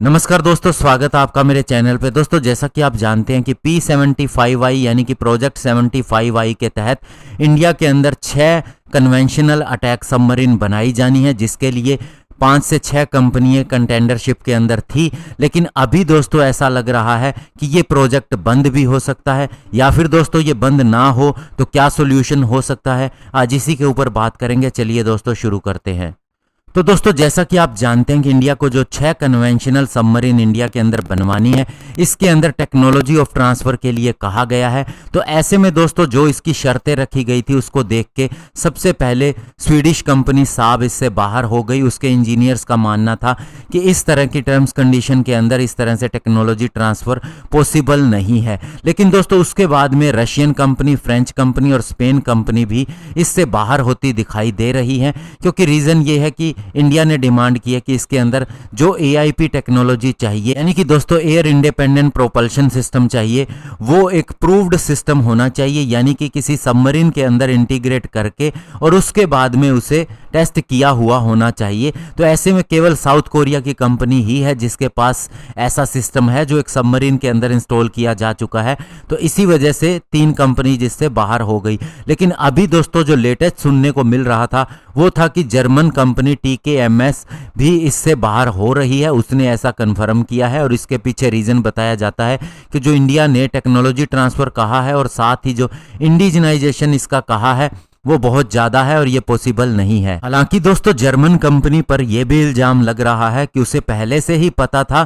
नमस्कार दोस्तों, स्वागत है आपका मेरे चैनल पे। दोस्तों, जैसा कि आप जानते हैं कि P75I यानी कि प्रोजेक्ट 75I के तहत इंडिया के अंदर 6 कन्वेंशनल अटैक सबमरीन बनाई जानी है, जिसके लिए 5 से 6 कंपनियां कंटेंडरशिप के अंदर थी। लेकिन अभी दोस्तों ऐसा लग रहा है कि ये प्रोजेक्ट बंद भी हो सकता है, या फिर दोस्तों ये बंद ना हो तो क्या सोल्यूशन हो सकता है, आज इसी के ऊपर बात करेंगे। चलिए दोस्तों शुरू करते हैं। तो दोस्तों, जैसा कि आप जानते हैं कि इंडिया को जो 6 कन्वेंशनल सबमरीन इंडिया के अंदर बनवानी है, इसके अंदर टेक्नोलॉजी ऑफ ट्रांसफर के लिए कहा गया है। तो ऐसे में दोस्तों जो इसकी शर्तें रखी गई थी उसको देख के सबसे पहले स्वीडिश कंपनी साब इससे बाहर हो गई। उसके इंजीनियर्स का मानना था कि इस तरह की टर्म्स कंडीशन के अंदर इस तरह से टेक्नोलॉजी ट्रांसफर पॉसिबल नहीं है। लेकिन दोस्तों उसके बाद में रशियन कंपनी, फ्रेंच कंपनी और स्पेन कंपनी भी इससे बाहर होती दिखाई दे रही है, क्योंकि रीज़न ये है कि इंडिया ने डिमांड की है कि इसके अंदर जो AIP टेक्नोलॉजी चाहिए, यानी कि दोस्तों एयर इंडिपेंडेंट प्रोपल्शन सिस्टम चाहिए, वो एक प्रूव्ड सिस्टम होना चाहिए, यानी कि किसी सबमरीन के अंदर इंटीग्रेट करके और उसके बाद में उसे टेस्ट किया हुआ होना चाहिए। तो ऐसे में केवल साउथ कोरिया की कंपनी ही है जिसके पास ऐसा सिस्टम है जो एक सबमरीन के अंदर इंस्टॉल किया जा चुका है। तो इसी वजह से 3 कंपनी जिससे बाहर हो गई। लेकिन अभी दोस्तों जो लेटेस्ट सुनने को मिल रहा था वो था कि जर्मन कंपनी TKMS भी इससे बाहर हो रही है। उसने ऐसा कंफर्म किया है और इसके पीछे रीजन बताया जाता है कि जो इंडिया ने टेक्नोलॉजी ट्रांसफर कहा है और साथ ही जो इंडिजिनाइजेशन इसका कहा है वो बहुत ज़्यादा है और ये पॉसिबल नहीं है। हालांकि दोस्तों जर्मन कंपनी पर यह भी इल्ज़ाम लग रहा है कि उसे पहले से ही पता था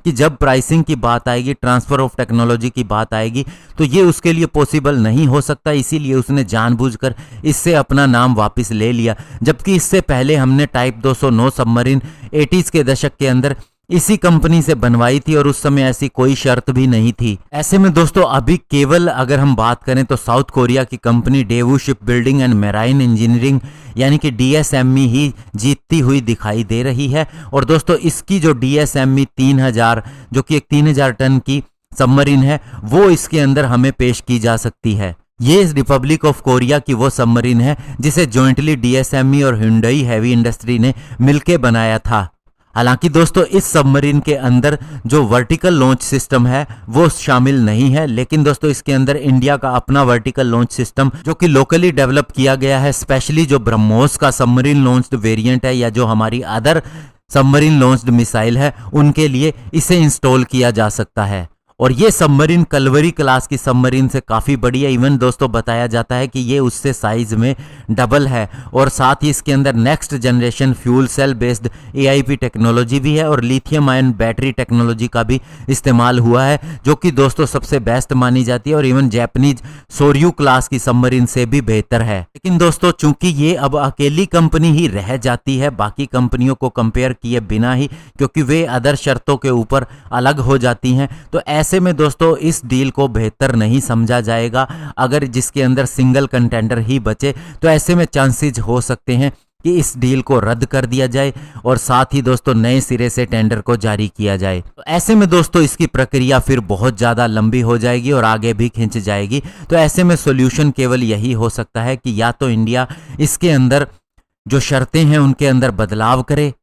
कि जब प्राइसिंग की बात आएगी, ट्रांसफर ऑफ टेक्नोलॉजी की बात आएगी, तो ये उसके लिए पॉसिबल नहीं हो सकता। इसीलिए उसने जानबूझकर इससे अपना नाम वापस ले लिया। जबकि इससे पहले हमने टाइप 209 सबमरीन 80s के दशक के अंदर इसी कंपनी से बनवाई थी और उस समय ऐसी कोई शर्त भी नहीं थी। ऐसे में दोस्तों अभी केवल अगर हम बात करें तो साउथ कोरिया की company Daewoo ship building and marine engineering यानी कि DSME ही जीतती हुई दिखाई दे रही है। और दोस्तों इसकी जो DSME 3000 जो कि एक 3000 टन की सबमरीन है, वो इसके अंदर हमें पेश की जा सकती है। ये रिपब्लिक ऑफ कोरिया की वो सबमरीन है जिसे जॉइंटली DSME और हुंडई हैवी इंडस्ट्री ने मिलकर बनाया था। हालांकि दोस्तों इस सबमरीन के अंदर जो वर्टिकल लॉन्च सिस्टम है वो शामिल नहीं है, लेकिन दोस्तों इसके अंदर इंडिया का अपना वर्टिकल लॉन्च सिस्टम जो कि लोकली डेवलप किया गया है, स्पेशली जो ब्रह्मोस का सबमरीन लॉन्च्ड वेरिएंट है या जो हमारी अदर सबमरीन लॉन्च्ड मिसाइल है उनके लिए इसे इंस्टॉल किया जा सकता है। और ये सबमरीन कलवरी क्लास की सबमरीन से काफ़ी बड़ी है। इवन दोस्तों बताया जाता है कि ये उससे साइज में डबल है और साथ ही इसके अंदर next generation fuel cell based AIP technology भी है और लिथियम आयन बैटरी टेक्नोलॉजी का भी इस्तेमाल हुआ है, जो कि दोस्तों सबसे बेस्ट मानी जाती है और इवन जैपनीज सोर्यू क्लास की सबमरीन से भी बेहतर है। लेकिन दोस्तों चूंकि ये अब अकेली कंपनी ही रह जाती है बाकी कंपनियों को कंपेयर किए बिना ही, क्योंकि वे अदर शर्तों के ऊपर अलग हो जाती हैं, तो ऐसे में दोस्तों इस डील को बेहतर नहीं समझा जाएगा अगर जिसके अंदर सिंगल कंटेंडर ही बचे। तो ऐसे में चांसेस हो सकते हैं कि इस डील को रद्द कर दिया जाए और साथ ही दोस्तों नए सिरे से टेंडर को जारी किया जाए। तो ऐसे में दोस्तों इसकी प्रक्रिया फिर बहुत ज़्यादा लंबी हो जाएगी और आगे भी खिंच जाएगी। तो ऐसे में सॉल्यूशन केवल यही हो सकता है कि या तो इंडिया इसके अंदर जो शर्तें हैं उनके अंदर बदलाव करे,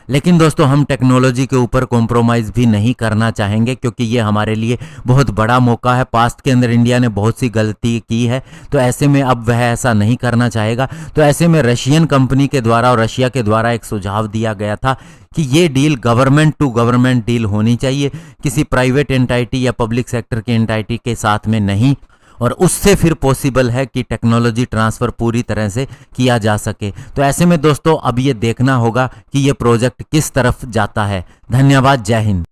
लेकिन दोस्तों हम टेक्नोलॉजी के ऊपर कॉम्प्रोमाइज़ भी नहीं करना चाहेंगे, क्योंकि ये हमारे लिए बहुत बड़ा मौका है। पास्ट के अंदर इंडिया ने बहुत सी गलती की है, तो ऐसे में अब वह ऐसा नहीं करना चाहेगा। तो ऐसे में रशियन कंपनी के द्वारा और रशिया के द्वारा एक सुझाव दिया गया था कि ये deal government to government deal होनी चाहिए, किसी प्राइवेट एंटाइटी या पब्लिक सेक्टर की एंटाइटी के साथ में नहीं, और उससे फिर पॉसिबल है कि टेक्नोलॉजी ट्रांसफ़र पूरी तरह से किया जा सके। तो ऐसे में दोस्तों अब ये देखना होगा कि ये प्रोजेक्ट किस तरफ जाता है। धन्यवाद, जय हिंद।